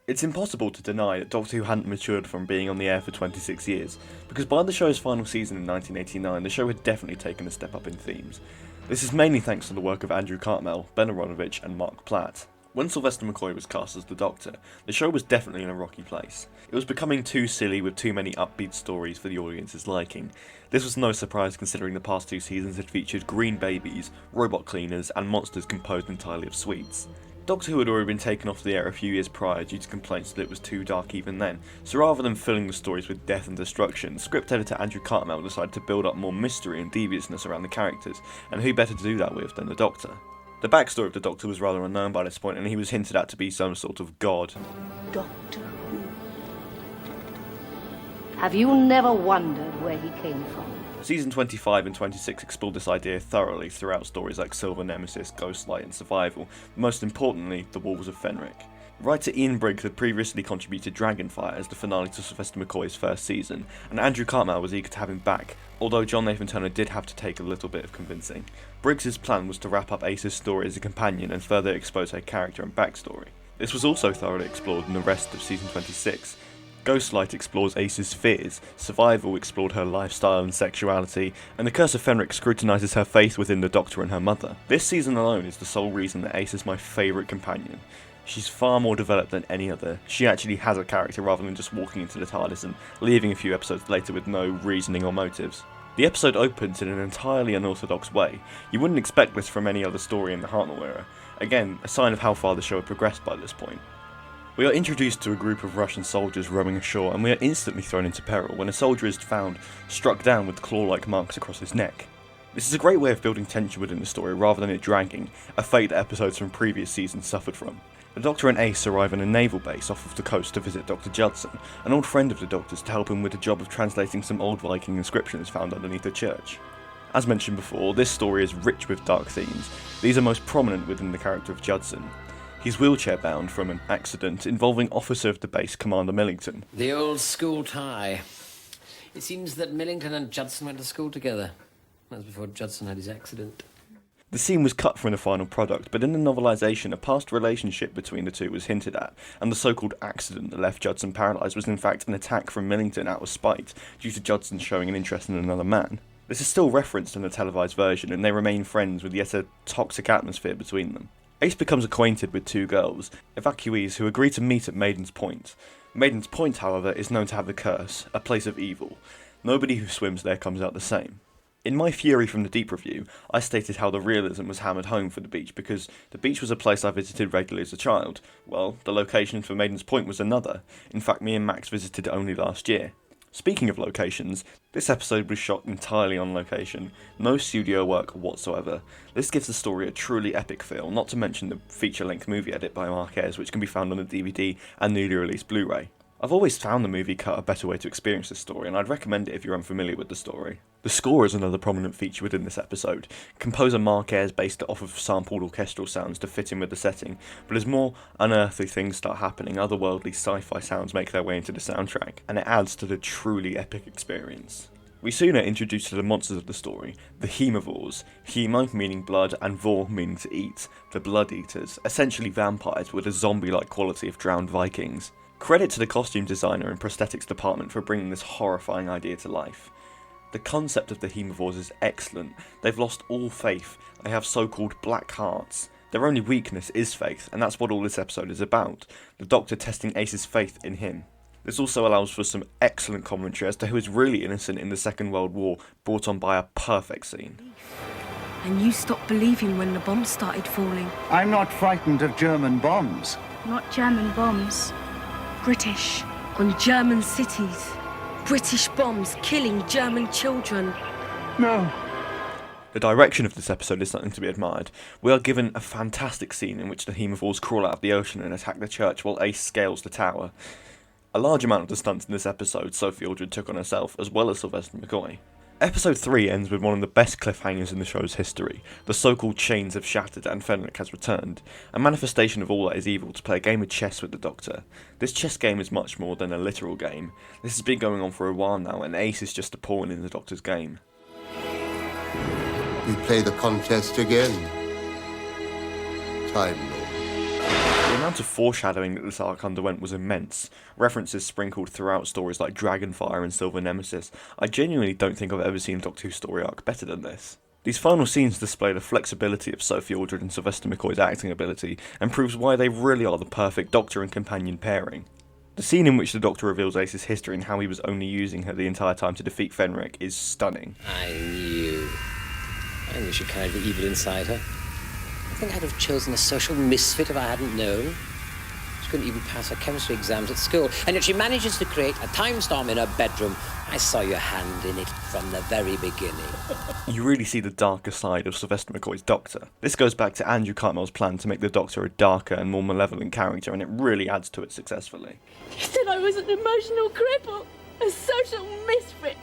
It's impossible to deny that Doctor Who hadn't matured from being on the air for 26 years, because by the show's final season in 1989, the show had definitely taken a step up in themes. This is mainly thanks to the work of Andrew Cartmel, Ben Aronovich and Mark Platt. When Sylvester McCoy was cast as the Doctor, the show was definitely in a rocky place. It was becoming too silly with too many upbeat stories for the audience's liking. This was no surprise considering the past 2 seasons had featured green babies, robot cleaners, and monsters composed entirely of sweets. Doctor Who had already been taken off the air a few years prior due to complaints that it was too dark even then, so rather than filling the stories with death and destruction, script editor Andrew Cartmel decided to build up more mystery and deviousness around the characters, and who better to do that with than the Doctor? The backstory of the Doctor was rather unknown by this point, and he was hinted at to be some sort of god. Doctor Who. Have you never wondered where he came from? Season 25 and 26 explored this idea thoroughly throughout stories like Silver Nemesis, Ghostlight and Survival, but most importantly, The Wolves of Fenric. Writer Ian Briggs had previously contributed Dragonfire as the finale to Sylvester McCoy's first season, and Andrew Cartmel was eager to have him back, although John Nathan Turner did have to take a little bit of convincing. Briggs' plan was to wrap up Ace's story as a companion and further expose her character and backstory. This was also thoroughly explored in the rest of Season 26. Ghostlight explores Ace's fears, Survival explored her lifestyle and sexuality, and The Curse of Fenric scrutinises her faith within the Doctor and her mother. This season alone is the sole reason that Ace is my favourite companion. She's far more developed than any other. She actually has a character rather than just walking into the TARDIS and leaving a few episodes later with no reasoning or motives. The episode opens in an entirely unorthodox way. You wouldn't expect this from any other story in the Hartnell era. Again, a sign of how far the show had progressed by this point. We are introduced to a group of Russian soldiers rowing ashore, and we are instantly thrown into peril when a soldier is found struck down with claw-like marks across his neck. This is a great way of building tension within the story rather than it dragging, a fate that episodes from previous seasons suffered from. The Doctor and Ace arrive on a naval base off of the coast to visit Dr. Judson, an old friend of the Doctor's, to help him with the job of translating some old Viking inscriptions found underneath the church. As mentioned before, this story is rich with dark themes. These are most prominent within the character of Judson. He's wheelchair bound from an accident involving officer of the base, Commander Millington. The old school tie. It seems that Millington and Judson went to school together. That was before Judson had his accident. The scene was cut from the final product, but in the novelisation a past relationship between the two was hinted at, and the so-called accident that left Judson paralysed was in fact an attack from Millington out of spite, due to Judson showing an interest in another man. This is still referenced in the televised version, and they remain friends with yet a toxic atmosphere between them. Ace becomes acquainted with 2 girls, evacuees who agree to meet at Maiden's Point. Maiden's Point, however, is known to have a curse, a place of evil. Nobody who swims there comes out the same. In my Fury from the Deep review, I stated how the realism was hammered home for the beach because the beach was a place I visited regularly as a child. Well, the location for Maiden's Point was another. In fact, me and Max visited it only last year. Speaking of locations, this episode was shot entirely on location, no studio work whatsoever. This gives the story a truly epic feel, not to mention the feature-length movie edit by Marquez, which can be found on the DVD and newly released Blu-ray. I've always found the movie cut a better way to experience this story, and I'd recommend it if you're unfamiliar with the story. The score is another prominent feature within this episode. Composer Marquez based it off of sampled orchestral sounds to fit in with the setting, but as more unearthly things start happening, otherworldly sci-fi sounds make their way into the soundtrack, and it adds to the truly epic experience. We soon are introduced to the monsters of the story, the Hemivores, Hemo meaning blood and vor meaning to eat, the Blood Eaters, essentially vampires with a zombie-like quality of drowned Vikings. Credit to the costume designer and prosthetics department for bringing this horrifying idea to life. The concept of the Hemivores is excellent. They've lost all faith. They have so-called black hearts. Their only weakness is faith, and that's what all this episode is about. The Doctor testing Ace's faith in him. This also allows for some excellent commentary as to who is really innocent in the Second World War, brought on by a perfect scene. And you stopped believing when the bombs started falling. I'm not frightened of German bombs. Not German bombs. British. On German cities. British bombs killing German children. No. The direction of this episode is something to be admired. We are given a fantastic scene in which the Hemivores crawl out of the ocean and attack the church while Ace scales the tower. A large amount of the stunts in this episode Sophie Aldred took on herself, as well as Sylvester McCoy. Episode 3 ends with one of the best cliffhangers in the show's history. The so-called chains have shattered and Fenric has returned, a manifestation of all that is evil to play a game of chess with the Doctor. This chess game is much more than a literal game. This has been going on for a while now, and Ace is just a pawn in the Doctor's game. We play the contest again. Time Lord. In amount of foreshadowing that this arc underwent was immense, references sprinkled throughout stories like Dragonfire and Silver Nemesis. I genuinely don't think I've ever seen a Doctor Who story arc better than this. These final scenes display the flexibility of Sophie Aldred and Sylvester McCoy's acting ability, and proves why they really are the perfect Doctor and companion pairing. The scene in which the Doctor reveals Ace's history and how he was only using her the entire time to defeat Fenric is stunning. I knew she carried the evil inside her. I think I'd have chosen a social misfit if I hadn't known. She couldn't even pass her chemistry exams at school, and yet she manages to create a time storm in her bedroom. I saw your hand in it from the very beginning. You really see the darker side of Sylvester McCoy's Doctor. This goes back to Andrew Cartmell's plan to make the Doctor a darker and more malevolent character, and it really adds to it successfully. You said I was an emotional cripple, a social misfit.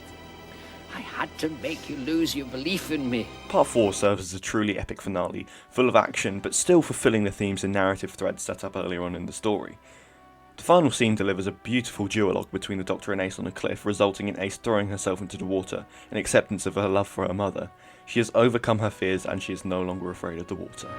I had to make you lose your belief in me. Part 4 serves as a truly epic finale, full of action, but still fulfilling the themes and narrative threads set up earlier on in the story. The final scene delivers a beautiful duologue between the Doctor and Ace on a cliff, resulting in Ace throwing herself into the water, in acceptance of her love for her mother. She has overcome her fears and she is no longer afraid of the water.